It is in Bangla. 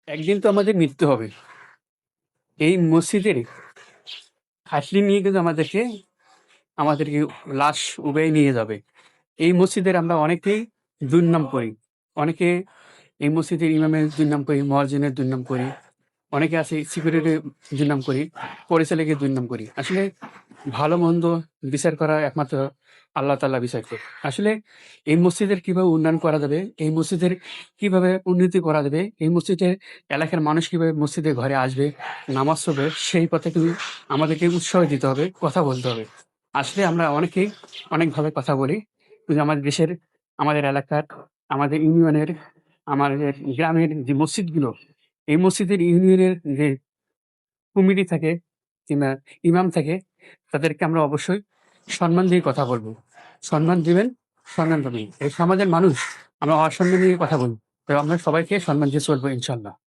একদিন তো আমাদের মৃত্যু হবে। এই মসজিদের খাটলি নিয়ে কিন্তু আমাদেরকে লাশ উবাই নিয়ে যাবে। এই মসজিদের আমরা অনেকেই দুর্নাম করি। অনেকে এই মসজিদের ইমামের দুর্নাম করি, মুয়াজ্জিনের দুর্নাম করি। অনেকে আছে সিকিউরিটির দুর্নাম করি, পরিচালকের দুর্নাম করি। আসলে ভালো-মন্দ বিচার করা একমাত্র আল্লাহ তাআলা বিচার করে। আসলে এই মসজিদের কিভাবে উন্নয়ন করা যাবে, এই মসজিদের কিভাবে উন্নতি করা যাবে, এই মসজিদের এলাকার মানুষ কিভাবে মসজিদের ঘরে আসবে, নামাজ পড়বে, সেই পথে কিন্তু আমাদেরকে উৎসাহ দিতে হবে, কথা বলতে হবে। আসলে আমরা অনেকেই অনেকভাবে কথা বলি। কিন্তু আমাদের দেশের, আমাদের এলাকার, আমাদের ইউনিয়নের, আমাদের গ্রামের যে মসজিদগুলো, এই মসজিদের ইউনিয়নের যে কমিটি থাকে কিংবা ইমাম থাকে, তাদেরকে আমরা অবশ্যই সম্মান দিয়ে কথা বলব। সম্মান দিবেন, সম্মান পাবেন। এই সমাজের মানুষ আমরা অসম্মান দিয়ে কথা বলি। তো আমরা সবাইকে সম্মান দিয়ে চলবো ইনশাআল্লাহ।